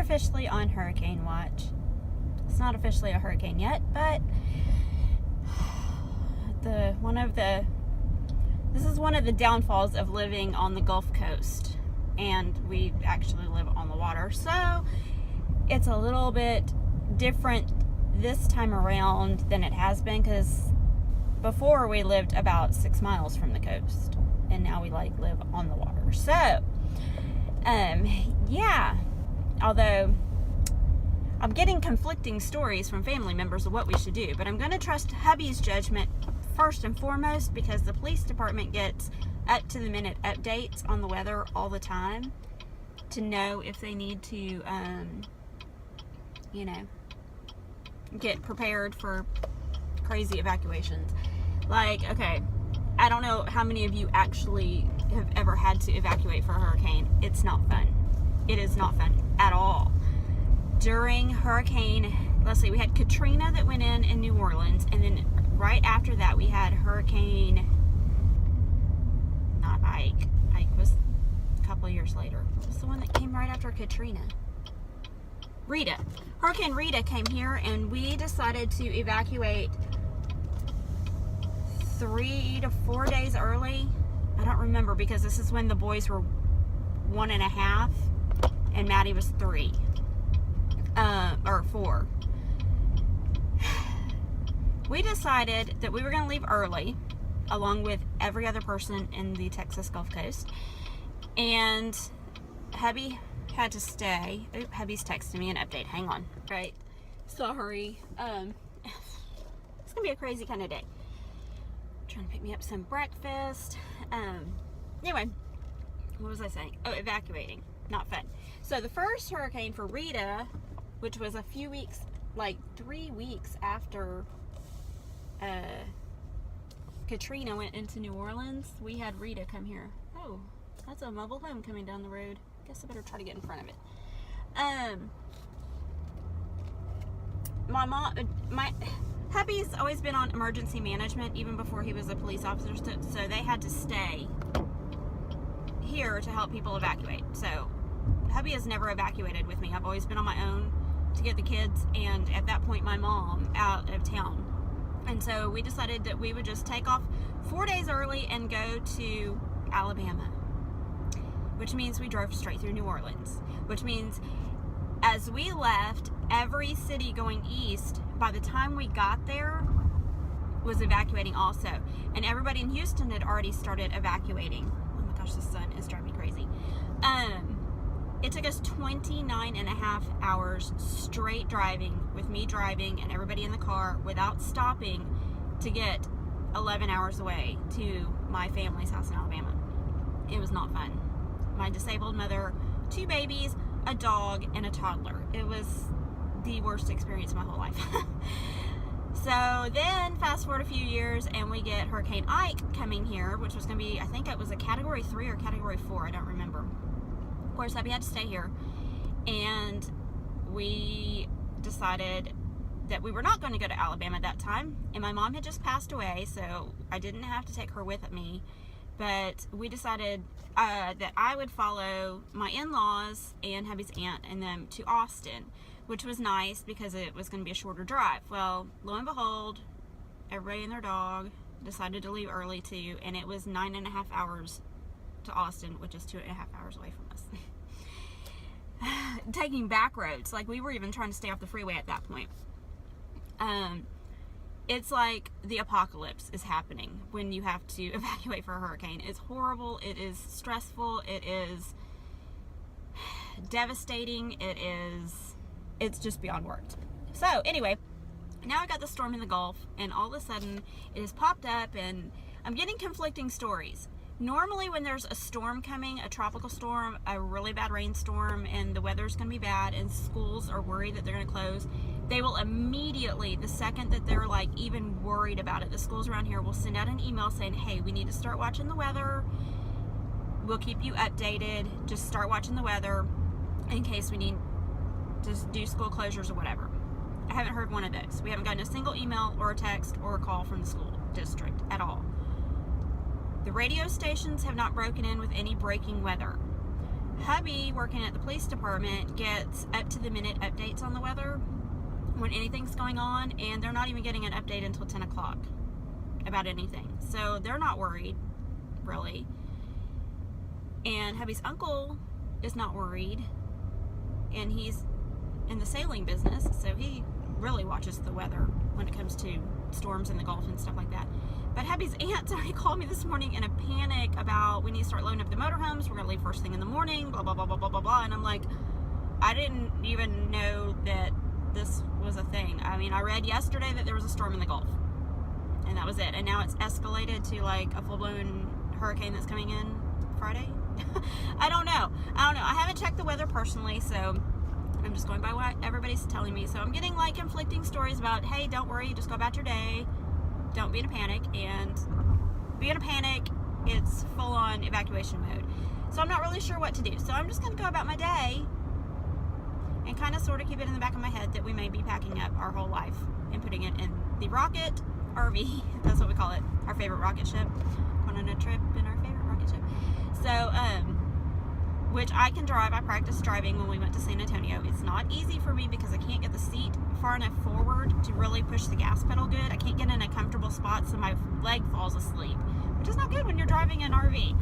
officially on hurricane watch. It's not officially a hurricane yet, but this is one of the downfalls of living on the Gulf Coast, and we actually live on the water, so it's a little bit different this time around than it has been, because before we lived about 6 miles from the coast, and now we live on the water. So yeah, although I'm getting conflicting stories from family members of what we should do, but I'm going to trust hubby's judgment first and foremost, because the police department gets up to the minute updates on the weather all the time to know if they need to get prepared for crazy evacuations. Like, okay, I don't know how many of you actually have ever had to evacuate for a hurricane. It's not fun. It is not fun at all. During hurricane, let's see, we had Katrina that went in New Orleans, and then right after that we had Hurricane, not Ike. Ike was a couple of years later. What was the one that came right after Katrina? Rita. Hurricane Rita came here, and we decided to evacuate 3 to 4 days early. I don't remember, because this is when the boys were 1.5 and Maddie was 3 or 4. We decided that we were going to leave early, along with every other person in the Texas Gulf Coast, and hubby had to stay. Hubby's texting me an update. Hang on. Right. Sorry. It's gonna be a crazy kind of day. Trying to pick me up some breakfast. Anyway, what was I saying? Oh, evacuating. Not fun. So the first hurricane for Rita, which was a few weeks, like 3 weeks after Katrina went into New Orleans, we had Rita come here. Oh, that's a mobile home coming down the road. Guess I better try to get in front of it. My hubby's always been on emergency management, even before he was a police officer, so they had to stay here to help people evacuate. So hubby has never evacuated with me. I've always been on my own to get the kids, and at that point my mom out of town. And so we decided that we would just take off 4 days early and go to Alabama, which means we drove straight through New Orleans, which means as we left, every city going east, by the time we got there, was evacuating also. And everybody in Houston had already started evacuating. Oh my gosh, the sun is driving me crazy. It took us 29.5 hours straight driving, with me driving and everybody in the car, without stopping, to get 11 hours away to my family's house in Alabama. It was not fun. My disabled mother, 2 babies, a dog, and a toddler. It was the worst experience of my whole life. So then fast forward a few years, and we get Hurricane Ike coming here, which was going to be, I think it was a Category 3 or Category 4, I don't remember. Of course, hubby had to stay here, and we decided that we were not going to go to Alabama at that time, and my mom had just passed away, so I didn't have to take her with me. But we decided that I would follow my in-laws and hubby's aunt and them to Austin, which was nice because it was going to be a shorter drive. Well, lo and behold, everybody and their dog decided to leave early too, and it was 9.5 hours to Austin, which is 2.5 hours away from us. Taking back roads, like we were even trying to stay off the freeway at that point. It's like the apocalypse is happening when you have to evacuate for a hurricane. It's horrible. It is stressful. It is devastating. It's just beyond words. So anyway, now I got the storm in the Gulf, and all of a sudden it has popped up, and I'm getting conflicting stories. Normally when there's a storm coming, a tropical storm, a really bad rainstorm, and the weather's going to be bad, and schools are worried that they're going to close, they will immediately, the second that they're like even worried about it, the schools around here will send out an email saying, hey, we need to start watching the weather. We'll keep you updated. Just start watching the weather in case we need to do school closures or whatever. I haven't heard one of those. We haven't gotten a single email or a text or a call from the school district at all. The radio stations have not broken in with any breaking weather. hubby, working at the police department, gets up-to-the-minute updates on the weather when anything's going on, and they're not even getting an update until 10 o'clock about anything. So they're not worried, really. And hubby's uncle is not worried, and he's in the sailing business, so he really watches the weather when it comes to storms in the Gulf and stuff like that. But hubby's aunt already called me this morning in a panic about, we need to start loading up the motorhomes, we're going to leave first thing in the morning, blah, blah, blah, blah, blah, blah, blah. And I'm like, I didn't even know that this was a thing. I mean, I read yesterday that there was a storm in the Gulf, and that was it. And now it's escalated to like a full-blown hurricane that's coming in Friday. I don't know. I haven't checked the weather personally, so I'm just going by what everybody's telling me. So I'm getting like conflicting stories about, hey, don't worry, just go about your day. Don't be in a panic. And be in a panic, it's full-on evacuation mode. So I'm not really sure what to do. So I'm just going to go about my day and kind of sort of keep it in the back of my head that we may be packing up our whole life and putting it in the rocket RV. That's what we call it. Our favorite rocket ship. Going on a trip in our favorite rocket ship. So, which I can drive. I practiced driving when we went to San Antonio. It's not easy for me because I can't get the seat far enough forward to really push the gas pedal good. I can't get in a comfortable spot so my leg falls asleep, which is not good when you're driving an RV.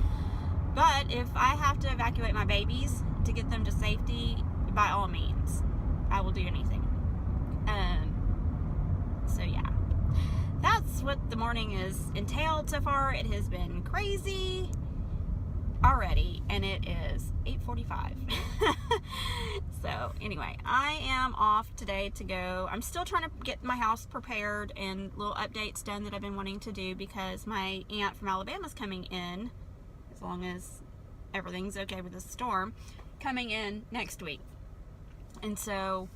But if I have to evacuate my babies to get them to safety, by all means, I will do anything. So yeah, that's what the morning is entailed so far. It has been crazy already, and it is 8:45. So anyway, I am off today to go. I'm still trying to get my house prepared and little updates done that I've been wanting to do, because my aunt from Alabama is coming in, as long as everything's okay with the storm, coming in next week. And so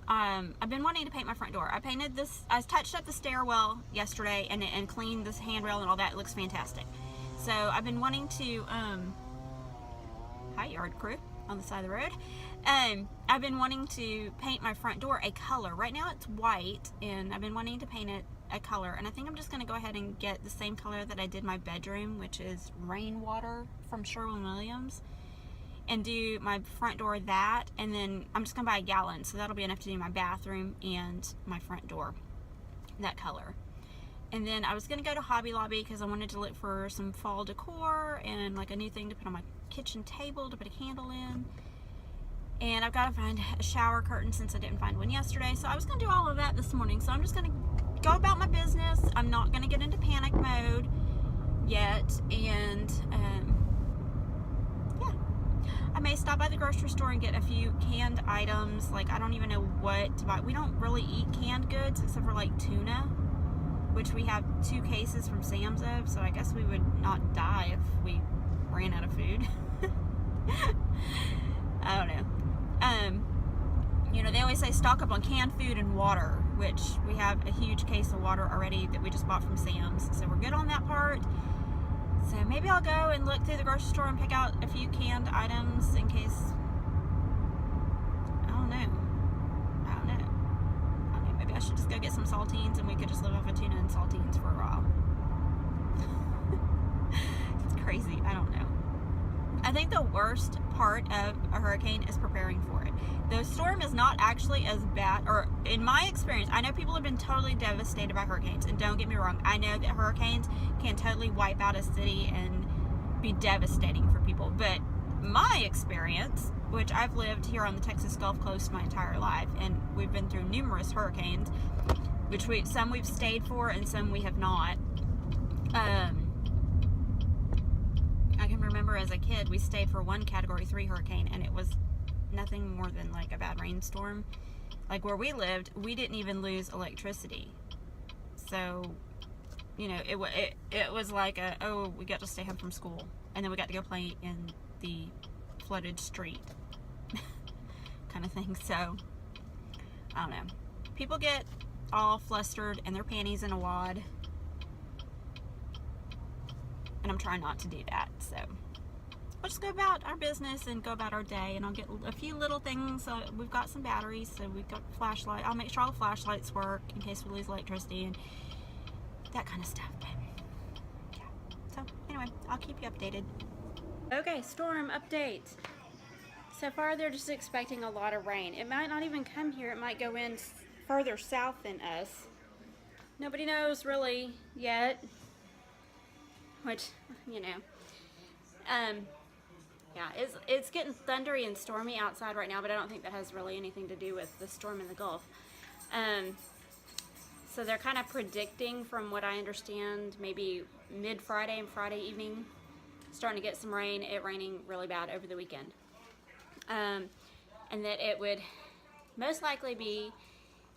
I've been wanting to paint my front door. I painted this, I touched up the stairwell yesterday and cleaned this handrail and all that. It looks fantastic. So I've been wanting to, hi yard crew on the side of the road. I've been wanting to paint my front door a color. Right now it's white, and I've been wanting to paint it a color. And I think I'm just going to go ahead and get the same color that I did my bedroom, which is Rainwater from Sherwin-Williams, and do my front door that. And then I'm just going to buy a gallon, so that'll be enough to do my bathroom and my front door, that color. And then I was going to go to Hobby Lobby because I wanted to look for some fall decor and like a new thing to put on my kitchen table to put a candle in. And I've got to find a shower curtain since I didn't find one yesterday. So I was going to do all of that this morning. So I'm just going to go about my business. I'm not going to get into panic mode yet. And yeah, I may stop by the grocery store and get a few canned items. Like, I don't even know what to buy. We don't really eat canned goods except for like tuna, which we have 2 cases from Sam's of, so I guess we would not die if we ran out of food. I don't know. You know, they always say stock up on canned food and water, which we have a huge case of water already that we just bought from Sam's, so we're good on that part. So maybe I'll go and look through the grocery store and pick out a few canned items in case, I don't know. Maybe I should just go get some saltines and we could just live off of tuna and saltines for a while. It's crazy. I don't know. I think the worst part of a hurricane is preparing for it. The storm is not actually as bad, or in my experience, I know people have been totally devastated by hurricanes, and don't get me wrong, I know that hurricanes can totally wipe out a city and be devastating for people, but my experience, which I've lived here on the Texas Gulf Coast my entire life, and we've been through numerous hurricanes, which some we've stayed for and some we have not. I can remember as a kid we stayed for one Category 3 hurricane, and it was nothing more than like a bad rainstorm. Like where we lived, we didn't even lose electricity. So, you know, it was like we got to stay home from school, and then we got to go play in the flooded street kind of thing. So I don't know, people get all flustered and their panties in a wad, and I'm trying not to do that. So we'll just go about our business and go about our day, and I'll get a few little things. We've got some batteries, so we've got flashlight. I'll make sure all the flashlights work in case we lose electricity and that kind of stuff. But yeah, so anyway, I'll keep you updated. Okay, storm update. So far they're just expecting a lot of rain. It might not even come here. It might go in further south than us. Nobody knows really yet. Which, you know. Yeah, it's getting thundery and stormy outside right now, but I don't think that has really anything to do with the storm in the Gulf. So they're kind of predicting, from what I understand, maybe mid-Friday and Friday evening, starting to get some rain, it raining really bad over the weekend. And that it would most likely be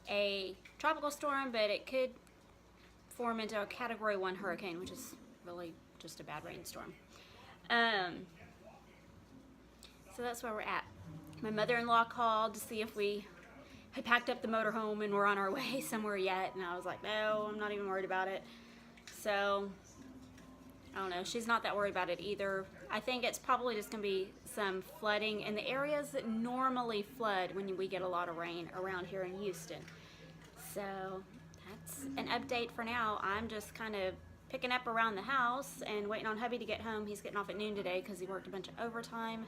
a tropical storm, but it could form into a Category 1 hurricane, which is really just a bad rainstorm. So that's where we're at. My mother-in-law called to see if we had packed up the motorhome and we're on our way somewhere yet, and I was like, no, I'm not even worried about it. So I don't know, she's not that worried about it either. I think it's probably just gonna be some flooding in the areas that normally flood when we get a lot of rain around here in Houston. So that's an update for now. I'm just kind of picking up around the house and waiting on hubby to get home. He's getting off at noon today because he worked a bunch of overtime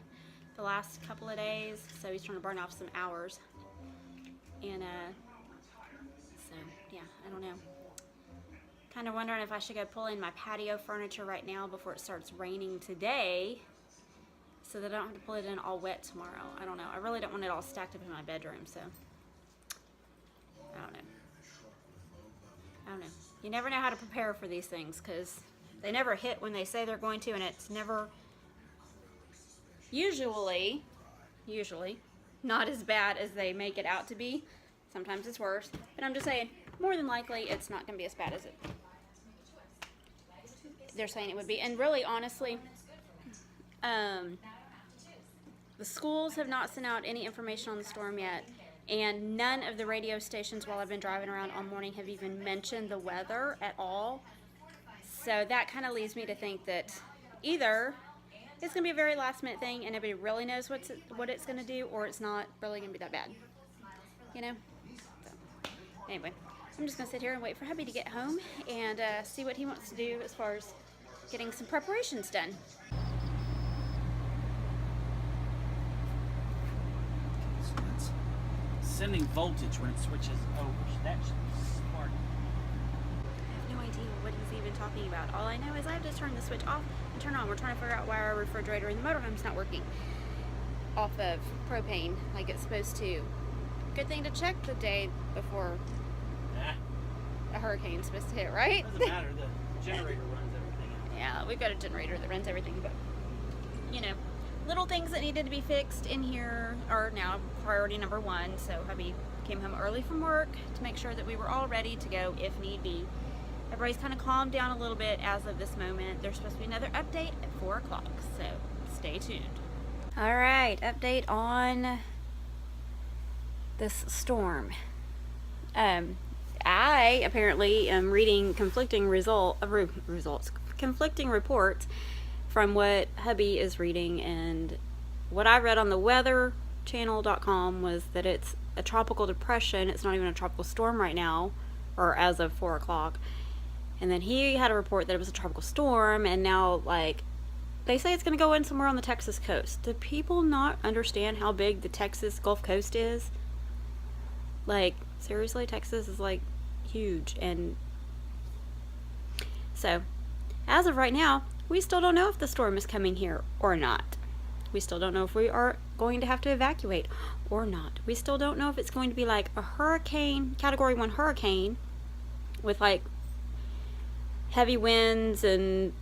the last couple of days, so he's trying to burn off some hours. And so yeah, I don't know. Kind of wondering if I should go pull in my patio furniture right now before it starts raining today, so that I don't have to pull it in all wet tomorrow. I don't know. I really don't want it all stacked up in my bedroom, so I don't know. I don't know. You never know how to prepare for these things, because they never hit when they say they're going to, and it's never usually not as bad as they make it out to be. Sometimes it's worse, but I'm just saying, more than likely it's not going to be as bad as they're saying it would be. And really, honestly, the schools have not sent out any information on the storm yet, and none of the radio stations while I've been driving around all morning have even mentioned the weather at all. So that kind of leads me to think that either it's going to be a very last minute thing and nobody really knows what it's going to do, or it's not really going to be that bad. You know? So, anyway, I'm just going to sit here and wait for hubby to get home and see what he wants to do as far as getting some preparations done. So that's sending voltage when it switches over. So that should be smart. I have no idea what he's even talking about. All I know is I have to turn the switch off and turn on. We're trying to figure out why our refrigerator in the motorhome's not working off of propane like it's supposed to. Good thing to check the day before a hurricane's supposed to hit, right? Doesn't matter. The generator runs everything out. Yeah, we've got a generator that runs everything, but you know, little things that needed to be fixed in here are now priority number one. So hubby came home early from work to make sure that we were all ready to go if need be. Everybody's kind of calmed down a little bit as of this moment. There's supposed to be another update at 4 o'clock, so stay tuned. All right, update on this storm. I apparently am reading conflicting conflicting reports from what hubby is reading, and what I read on the weatherchannel.com was that it's a tropical depression. It's not even a tropical storm right now, or as of 4 o'clock. And then he had a report that it was a tropical storm, and now, like, they say it's going to go in somewhere on the Texas coast. Do people not understand how big the Texas Gulf Coast is? Like, seriously, Texas is, like, huge. And so, as of right now, we still don't know if the storm is coming here or not. We still don't know if we are going to have to evacuate or not. We still don't know if it's going to be like a hurricane, Category 1 hurricane, with, like, heavy winds and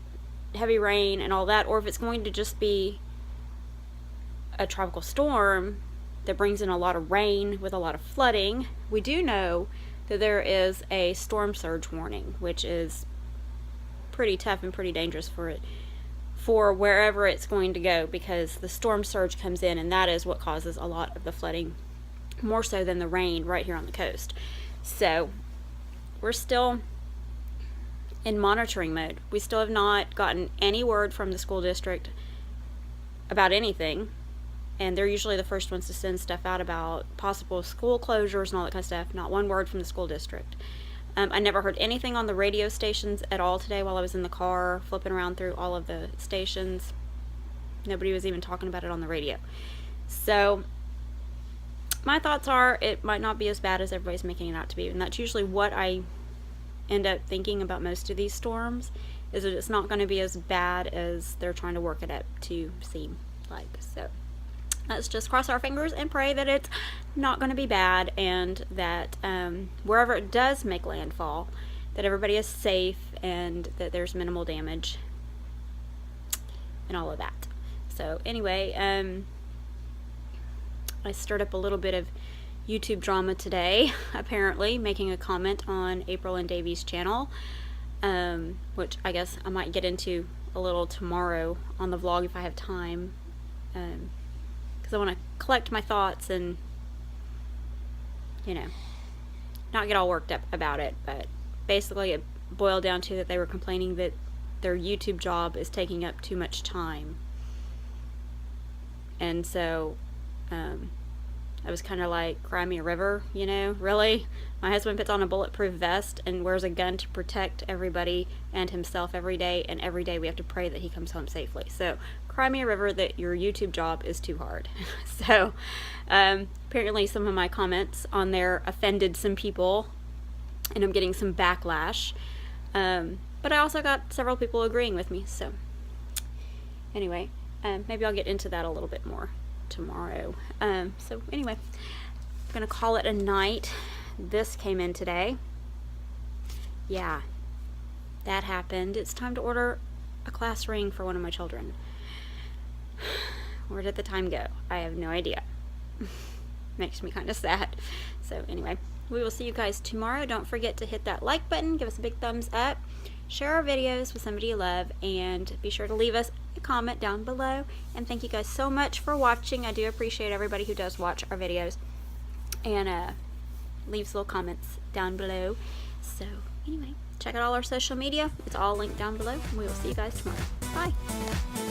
heavy rain and all that, or if it's going to just be a tropical storm that brings in a lot of rain with a lot of flooding. We do know that there is a storm surge warning, which is pretty tough and pretty dangerous for wherever it's going to go, because the storm surge comes in and that is what causes a lot of the flooding, more so than the rain right here on the coast. So we're still in monitoring mode. We still have not gotten any word from the school district about anything, and they're usually the first ones to send stuff out about possible school closures and all that kind of stuff. Not one word from the school district. I never heard anything on the radio stations at all today while I was in the car flipping around through all of the stations. Nobody was even talking about it on the radio. So my thoughts are it might not be as bad as everybody's making it out to be. And that's usually what I end up thinking about most of these storms, is that it's not going to be as bad as they're trying to work it up to seem like. So let's just cross our fingers and pray that it's not going to be bad, and that wherever it does make landfall, that everybody is safe and that there's minimal damage and all of that. So anyway, I stirred up a little bit of YouTube drama today, apparently, making a comment on April and Davey's channel, which I guess I might get into a little tomorrow on the vlog if I have time, because I want to collect my thoughts and, you know, not get all worked up about it. But basically it boiled down to that they were complaining that their YouTube job is taking up too much time. And so I was kind of like, cry me a river, you know, really? My husband puts on a bulletproof vest and wears a gun to protect everybody and himself every day, and every day we have to pray that he comes home safely. So cry me a river that your YouTube job is too hard. So apparently some of my comments on there offended some people, and I'm getting some backlash. But I also got several people agreeing with me. So anyway, maybe I'll get into that a little bit more tomorrow. So anyway, I'm gonna call it a night. This came in today. Yeah, that happened. It's time to order a class ring for one of my children. Where did the time go? I have no idea. Makes me kind of sad. So anyway, we will see you guys tomorrow. Don't forget to hit that like button, give us a big thumbs up, share our videos with somebody you love, and be sure to leave us a comment down below. And thank you guys so much for watching. I do appreciate everybody who does watch our videos and leaves little comments down below. So anyway, check out all our social media. It's all linked down below, and we will see you guys tomorrow. Bye.